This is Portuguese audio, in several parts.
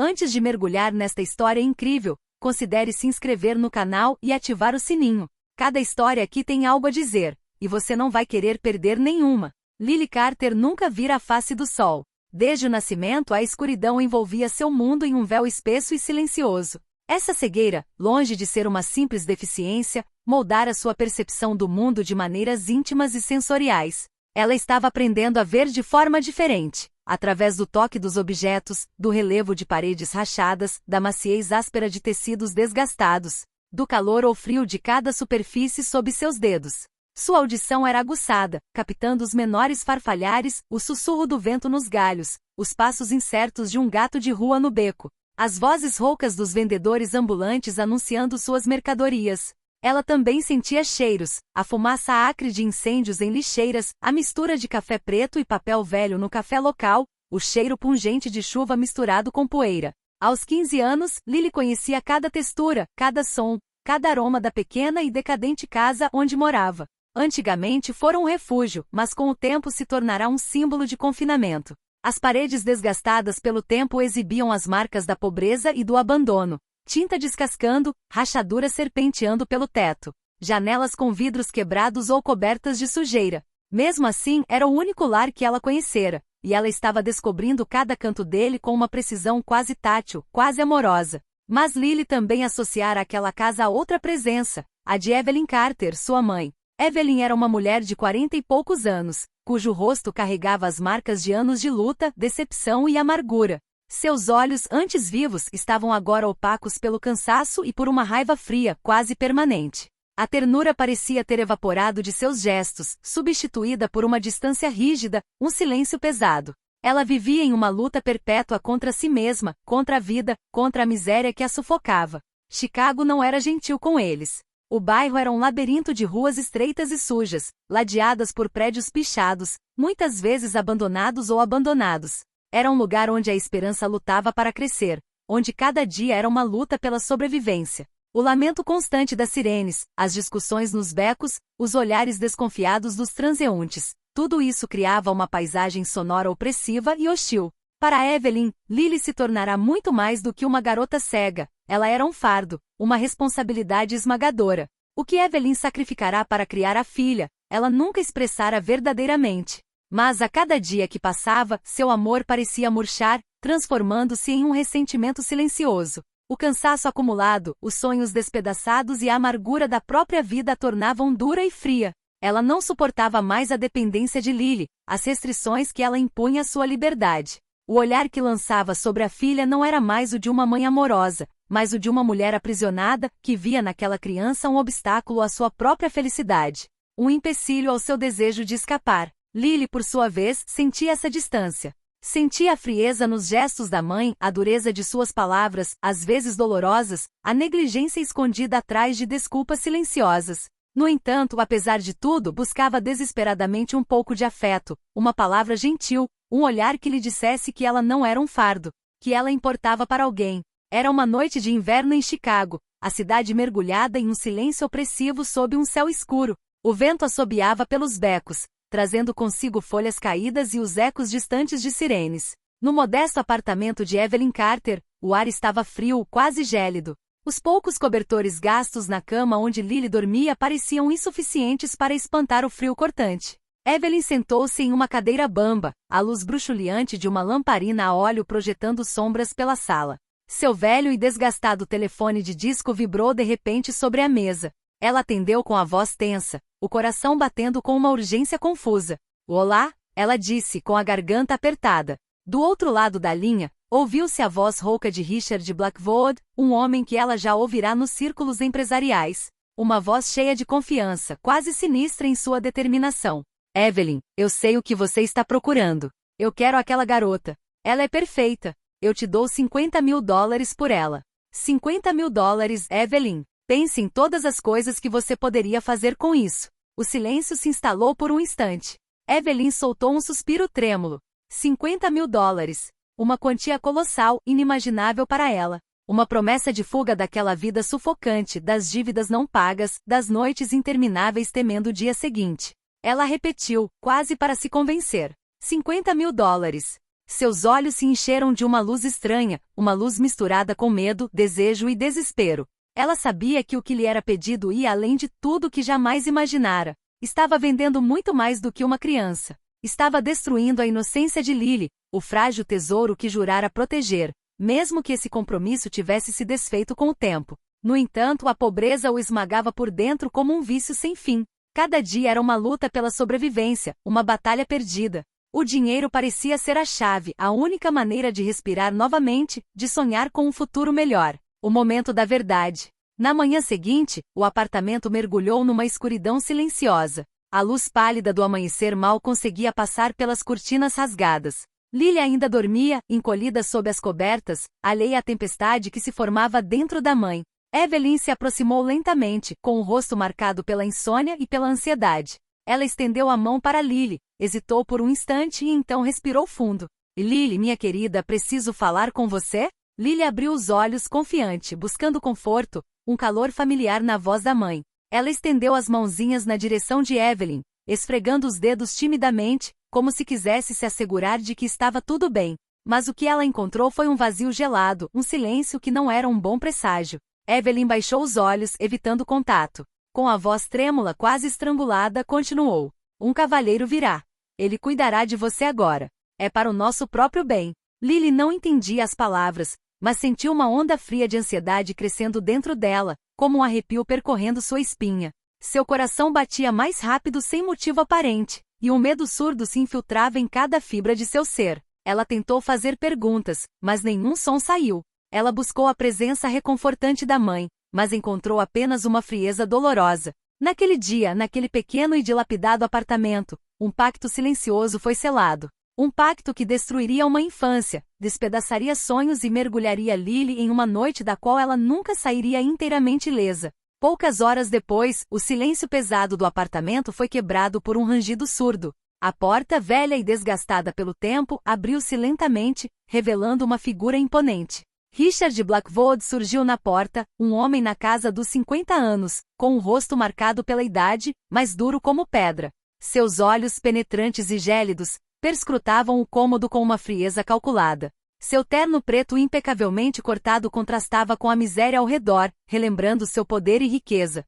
Antes de mergulhar nesta história incrível, considere se inscrever no canal e ativar o sininho. Cada história aqui tem algo a dizer, e você não vai querer perder nenhuma. Lily Carter nunca vira a face do sol. Desde o nascimento, a escuridão envolvia seu mundo em um véu espesso e silencioso. Essa cegueira, longe de ser uma simples deficiência, moldara sua percepção do mundo de maneiras íntimas e sensoriais. Ela estava aprendendo a ver de forma diferente, através do toque dos objetos, do relevo de paredes rachadas, da maciez áspera de tecidos desgastados, do calor ou frio de cada superfície sob seus dedos. Sua audição era aguçada, captando os menores farfalhares, o sussurro do vento nos galhos, os passos incertos de um gato de rua no beco, as vozes roucas dos vendedores ambulantes anunciando suas mercadorias. Ela também sentia cheiros, a fumaça acre de incêndios em lixeiras, a mistura de café preto e papel velho no café local, o cheiro pungente de chuva misturado com poeira. Aos 15 anos, Lily conhecia cada textura, cada som, cada aroma da pequena e decadente casa onde morava. Antigamente fora um refúgio, mas com o tempo se tornará um símbolo de confinamento. As paredes desgastadas pelo tempo exibiam as marcas da pobreza e do abandono. Tinta descascando, rachaduras serpenteando pelo teto, janelas com vidros quebrados ou cobertas de sujeira. Mesmo assim, era o único lar que ela conhecera, e ela estava descobrindo cada canto dele com uma precisão quase tátil, quase amorosa. Mas Lily também associara aquela casa a outra presença, a de Evelyn Carter, sua mãe. Evelyn era uma mulher de 40 e poucos anos, cujo rosto carregava as marcas de anos de luta, decepção e amargura. Seus olhos, antes vivos, estavam agora opacos pelo cansaço e por uma raiva fria, quase permanente. A ternura parecia ter evaporado de seus gestos, substituída por uma distância rígida, um silêncio pesado. Ela vivia em uma luta perpétua contra si mesma, contra a vida, contra a miséria que a sufocava. Chicago não era gentil com eles. O bairro era um labirinto de ruas estreitas e sujas, ladeadas por prédios pichados, muitas vezes abandonados ou abandonados. Era um lugar onde a esperança lutava para crescer, onde cada dia era uma luta pela sobrevivência. O lamento constante das sirenes, as discussões nos becos, os olhares desconfiados dos transeuntes, tudo isso criava uma paisagem sonora opressiva e hostil. Para Evelyn, Lily se tornará muito mais do que uma garota cega. Ela era um fardo, uma responsabilidade esmagadora. O que Evelyn sacrificará para criar a filha, ela nunca expressara verdadeiramente. Mas a cada dia que passava, seu amor parecia murchar, transformando-se em um ressentimento silencioso. O cansaço acumulado, os sonhos despedaçados e a amargura da própria vida a tornavam dura e fria. Ela não suportava mais a dependência de Lily, as restrições que ela impunha à sua liberdade. O olhar que lançava sobre a filha não era mais o de uma mãe amorosa, mas o de uma mulher aprisionada, que via naquela criança um obstáculo à sua própria felicidade. Um empecilho ao seu desejo de escapar. Lily, por sua vez, sentia essa distância. Sentia a frieza nos gestos da mãe, a dureza de suas palavras, às vezes dolorosas, a negligência escondida atrás de desculpas silenciosas. No entanto, apesar de tudo, buscava desesperadamente um pouco de afeto, uma palavra gentil, um olhar que lhe dissesse que ela não era um fardo, que ela importava para alguém. Era uma noite de inverno em Chicago, a cidade mergulhada em um silêncio opressivo sob um céu escuro. O vento assobiava pelos becos, trazendo consigo folhas caídas e os ecos distantes de sirenes. No modesto apartamento de Evelyn Carter, o ar estava frio, quase gélido. Os poucos cobertores gastos na cama onde Lily dormia pareciam insuficientes para espantar o frio cortante. Evelyn sentou-se em uma cadeira bamba, a luz bruxuleante de uma lamparina a óleo projetando sombras pela sala. Seu velho e desgastado telefone de disco vibrou de repente sobre a mesa. Ela atendeu com a voz tensa, o coração batendo com uma urgência confusa. Olá, ela disse com a garganta apertada. Do outro lado da linha, ouviu-se a voz rouca de Richard Blackwood, um homem que ela já ouvirá nos círculos empresariais. Uma voz cheia de confiança, quase sinistra em sua determinação. Evelyn, eu sei o que você está procurando. Eu quero aquela garota. Ela é perfeita. Eu te dou $50.000 por ela. $50.000, Evelyn. Pense em todas as coisas que você poderia fazer com isso. O silêncio se instalou por um instante. Evelyn soltou um suspiro trêmulo. $50.000. Uma quantia colossal, inimaginável para ela. Uma promessa de fuga daquela vida sufocante, das dívidas não pagas, das noites intermináveis temendo o dia seguinte. Ela repetiu, quase para se convencer. $50.000. Seus olhos se encheram de uma luz estranha, uma luz misturada com medo, desejo e desespero. Ela sabia que o que lhe era pedido ia além de tudo que jamais imaginara. Estava vendendo muito mais do que uma criança. Estava destruindo a inocência de Lily, o frágil tesouro que jurara proteger, mesmo que esse compromisso tivesse se desfeito com o tempo. No entanto, a pobreza o esmagava por dentro como um vício sem fim. Cada dia era uma luta pela sobrevivência, uma batalha perdida. O dinheiro parecia ser a chave, a única maneira de respirar novamente, de sonhar com um futuro melhor. O momento da verdade. Na manhã seguinte, o apartamento mergulhou numa escuridão silenciosa. A luz pálida do amanhecer mal conseguia passar pelas cortinas rasgadas. Lily ainda dormia, encolhida sob as cobertas, alheia à tempestade que se formava dentro da mãe. Evelyn se aproximou lentamente, com o rosto marcado pela insônia e pela ansiedade. Ela estendeu a mão para Lily, hesitou por um instante e então respirou fundo. Lily, minha querida, preciso falar com você? Lily abriu os olhos confiante, buscando conforto, um calor familiar na voz da mãe. Ela estendeu as mãozinhas na direção de Evelyn, esfregando os dedos timidamente, como se quisesse se assegurar de que estava tudo bem. Mas o que ela encontrou foi um vazio gelado, um silêncio que não era um bom presságio. Evelyn baixou os olhos, evitando contato. Com a voz trêmula, quase estrangulada, continuou. Um cavalheiro virá. Ele cuidará de você agora. É para o nosso próprio bem. Lily não entendia as palavras, mas sentiu uma onda fria de ansiedade crescendo dentro dela, como um arrepio percorrendo sua espinha. Seu coração batia mais rápido sem motivo aparente, e um medo surdo se infiltrava em cada fibra de seu ser. Ela tentou fazer perguntas, mas nenhum som saiu. Ela buscou a presença reconfortante da mãe, mas encontrou apenas uma frieza dolorosa. Naquele dia, naquele pequeno e dilapidado apartamento, um pacto silencioso foi selado. Um pacto que destruiria uma infância, despedaçaria sonhos e mergulharia Lily em uma noite da qual ela nunca sairia inteiramente ilesa. Poucas horas depois, o silêncio pesado do apartamento foi quebrado por um rangido surdo. A porta, velha e desgastada pelo tempo, abriu-se lentamente, revelando uma figura imponente. Richard Blackwood surgiu na porta, um homem na casa dos 50 anos, com o rosto marcado pela idade, mas duro como pedra. Seus olhos penetrantes e gélidos perscrutavam o cômodo com uma frieza calculada. Seu terno preto impecavelmente cortado contrastava com a miséria ao redor, relembrando seu poder e riqueza.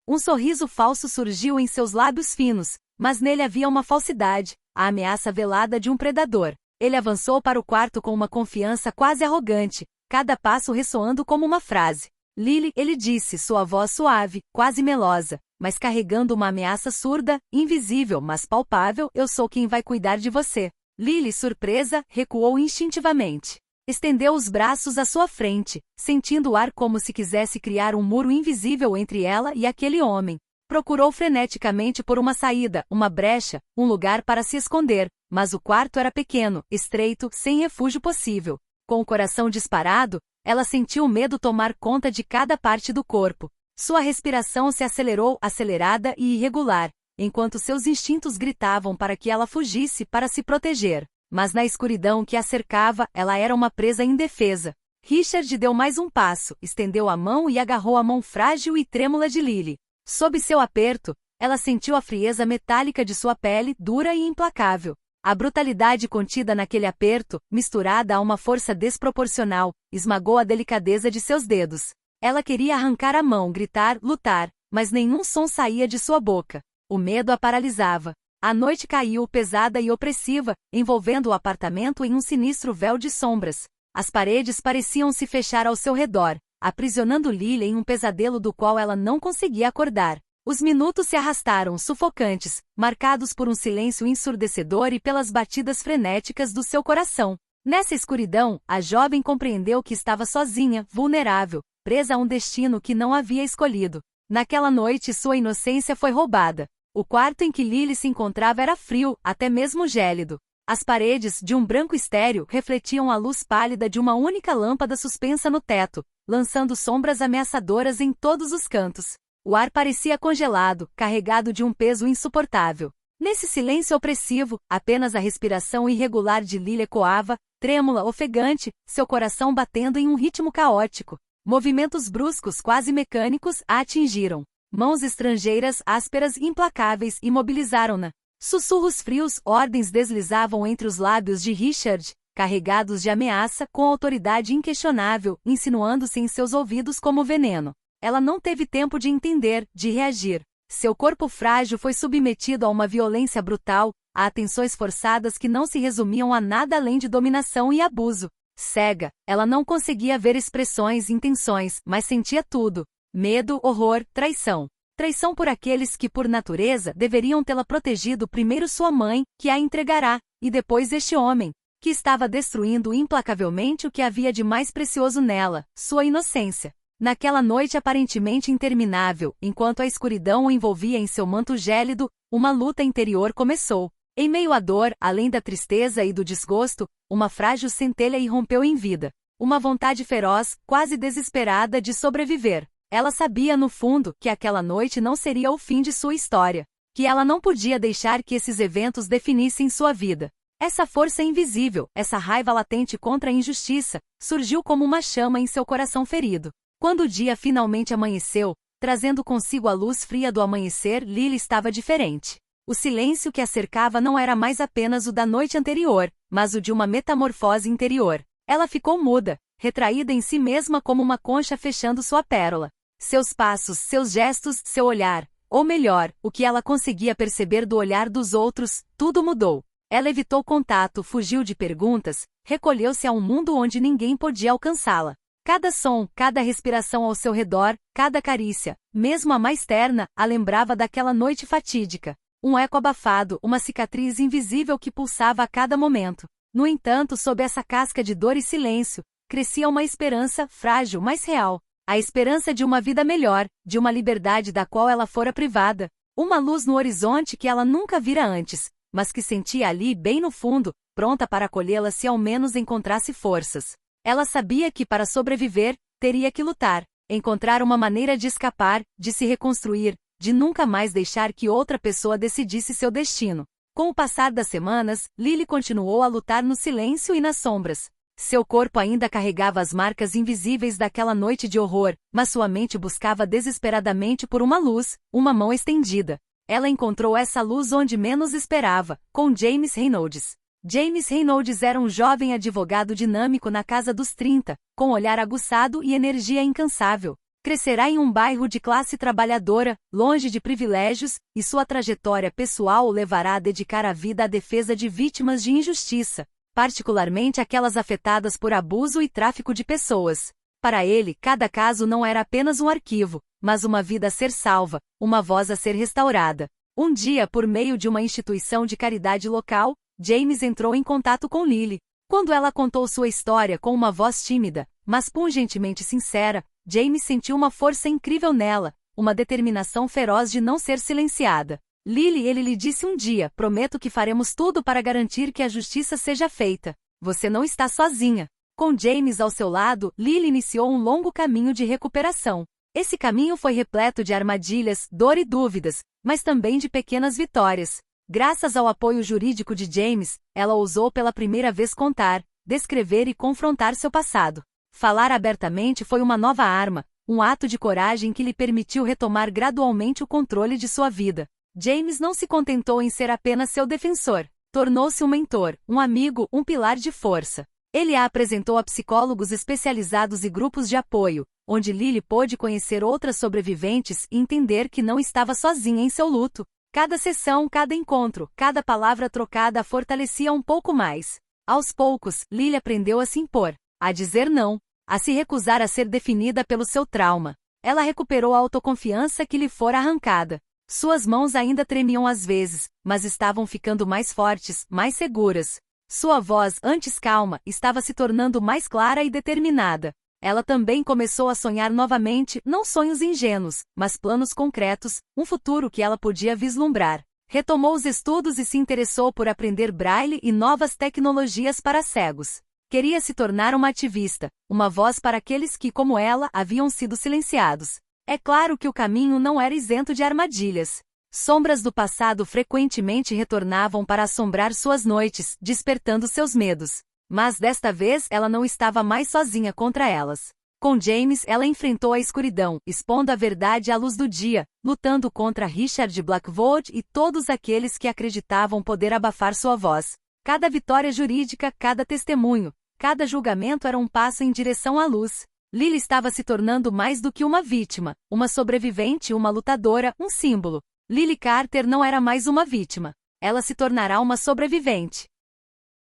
Um sorriso falso surgiu em seus lábios finos, mas nele havia uma falsidade, a ameaça velada de um predador. Ele avançou para o quarto com uma confiança quase arrogante, cada passo ressoando como uma frase. Lily, ele disse, sua voz suave, quase melosa, mas carregando uma ameaça surda, invisível mas palpável, eu sou quem vai cuidar de você. Lily, surpresa, recuou instintivamente. Estendeu os braços à sua frente, sentindo o ar como se quisesse criar um muro invisível entre ela e aquele homem. Procurou freneticamente por uma saída, uma brecha, um lugar para se esconder, mas o quarto era pequeno, estreito, sem refúgio possível. Com o coração disparado, ela sentiu o medo tomar conta de cada parte do corpo. Sua respiração se acelerou, acelerada e irregular, enquanto seus instintos gritavam para que ela fugisse para se proteger. Mas na escuridão que a cercava, ela era uma presa indefesa. Richard deu mais um passo, estendeu a mão e agarrou a mão frágil e trêmula de Lily. Sob seu aperto, ela sentiu a frieza metálica de sua pele, dura e implacável. A brutalidade contida naquele aperto, misturada a uma força desproporcional, esmagou a delicadeza de seus dedos. Ela queria arrancar a mão, gritar, lutar, mas nenhum som saía de sua boca. O medo a paralisava. A noite caiu pesada e opressiva, envolvendo o apartamento em um sinistro véu de sombras. As paredes pareciam se fechar ao seu redor, aprisionando Lily em um pesadelo do qual ela não conseguia acordar. Os minutos se arrastaram, sufocantes, marcados por um silêncio ensurdecedor e pelas batidas frenéticas do seu coração. Nessa escuridão, a jovem compreendeu que estava sozinha, vulnerável, presa a um destino que não havia escolhido. Naquela noite sua inocência foi roubada. O quarto em que Lily se encontrava era frio, até mesmo gélido. As paredes, de um branco estéril, refletiam a luz pálida de uma única lâmpada suspensa no teto, lançando sombras ameaçadoras em todos os cantos. O ar parecia congelado, carregado de um peso insuportável. Nesse silêncio opressivo, apenas a respiração irregular de Lily ecoava, trêmula, ofegante, seu coração batendo em um ritmo caótico. Movimentos bruscos, quase mecânicos, a atingiram. Mãos estrangeiras, ásperas e implacáveis, imobilizaram-na. Sussurros frios, ordens deslizavam entre os lábios de Richard, carregados de ameaça, com autoridade inquestionável, insinuando-se em seus ouvidos como veneno. Ela não teve tempo de entender, de reagir. Seu corpo frágil foi submetido a uma violência brutal, a atenções forçadas que não se resumiam a nada além de dominação e abuso. Cega, ela não conseguia ver expressões e intenções, mas sentia tudo. Medo, horror, traição. Traição por aqueles que, por natureza, deveriam tê-la protegido primeiro sua mãe, que a entregará, e depois este homem, que estava destruindo implacavelmente o que havia de mais precioso nela, sua inocência. Naquela noite aparentemente interminável, enquanto a escuridão o envolvia em seu manto gélido, uma luta interior começou. Em meio à dor, além da tristeza e do desgosto, uma frágil centelha irrompeu em vida. Uma vontade feroz, quase desesperada de sobreviver. Ela sabia no fundo que aquela noite não seria o fim de sua história. Que ela não podia deixar que esses eventos definissem sua vida. Essa força invisível, essa raiva latente contra a injustiça, surgiu como uma chama em seu coração ferido. Quando o dia finalmente amanheceu, trazendo consigo a luz fria do amanhecer, Lily estava diferente. O silêncio que a cercava não era mais apenas o da noite anterior, mas o de uma metamorfose interior. Ela ficou muda, retraída em si mesma como uma concha fechando sua pérola. Seus passos, seus gestos, seu olhar, ou melhor, o que ela conseguia perceber do olhar dos outros, tudo mudou. Ela evitou contato, fugiu de perguntas, recolheu-se a um mundo onde ninguém podia alcançá-la. Cada som, cada respiração ao seu redor, cada carícia, mesmo a mais terna, a lembrava daquela noite fatídica. Um eco abafado, uma cicatriz invisível que pulsava a cada momento. No entanto, sob essa casca de dor e silêncio, crescia uma esperança, frágil, mas real. A esperança de uma vida melhor, de uma liberdade da qual ela fora privada. Uma luz no horizonte que ela nunca vira antes, mas que sentia ali bem no fundo, pronta para acolhê-la se ao menos encontrasse forças. Ela sabia que para sobreviver, teria que lutar, encontrar uma maneira de escapar, de se reconstruir, de nunca mais deixar que outra pessoa decidisse seu destino. Com o passar das semanas, Lily continuou a lutar no silêncio e nas sombras. Seu corpo ainda carregava as marcas invisíveis daquela noite de horror, mas sua mente buscava desesperadamente por uma luz, uma mão estendida. Ela encontrou essa luz onde menos esperava, com James Reynolds. James Reynolds era um jovem advogado dinâmico na casa dos 30, com olhar aguçado e energia incansável. Crescerá em um bairro de classe trabalhadora, longe de privilégios, e sua trajetória pessoal o levará a dedicar a vida à defesa de vítimas de injustiça, particularmente aquelas afetadas por abuso e tráfico de pessoas. Para ele, cada caso não era apenas um arquivo, mas uma vida a ser salva, uma voz a ser restaurada. Um dia, por meio de uma instituição de caridade local, James entrou em contato com Lily. Quando ela contou sua história com uma voz tímida, mas pungentemente sincera, James sentiu uma força incrível nela, uma determinação feroz de não ser silenciada. Lily, ele lhe disse um dia, prometo que faremos tudo para garantir que a justiça seja feita. Você não está sozinha. Com James ao seu lado, Lily iniciou um longo caminho de recuperação. Esse caminho foi repleto de armadilhas, dor e dúvidas, mas também de pequenas vitórias. Graças ao apoio jurídico de James, ela ousou pela primeira vez contar, descrever e confrontar seu passado. Falar abertamente foi uma nova arma, um ato de coragem que lhe permitiu retomar gradualmente o controle de sua vida. James não se contentou em ser apenas seu defensor. Tornou-se um mentor, um amigo, um pilar de força. Ele a apresentou a psicólogos especializados e grupos de apoio, onde Lily pôde conhecer outras sobreviventes e entender que não estava sozinha em seu luto. Cada sessão, cada encontro, cada palavra trocada a fortalecia um pouco mais. Aos poucos, Lily aprendeu a se impor, a dizer não, a se recusar a ser definida pelo seu trauma. Ela recuperou a autoconfiança que lhe fora arrancada. Suas mãos ainda tremiam às vezes, mas estavam ficando mais fortes, mais seguras. Sua voz, antes calma, estava se tornando mais clara e determinada. Ela também começou a sonhar novamente, não sonhos ingênuos, mas planos concretos, um futuro que ela podia vislumbrar. Retomou os estudos e se interessou por aprender braille e novas tecnologias para cegos. Queria se tornar uma ativista, uma voz para aqueles que, como ela, haviam sido silenciados. É claro que o caminho não era isento de armadilhas. Sombras do passado frequentemente retornavam para assombrar suas noites, despertando seus medos. Mas desta vez ela não estava mais sozinha contra elas. Com James, ela enfrentou a escuridão, expondo a verdade à luz do dia, lutando contra Richard Blackwood e todos aqueles que acreditavam poder abafar sua voz. Cada vitória jurídica, cada testemunho, cada julgamento era um passo em direção à luz. Lily estava se tornando mais do que uma vítima, uma sobrevivente, uma lutadora, um símbolo. Lily Carter não era mais uma vítima. Ela se tornará uma sobrevivente.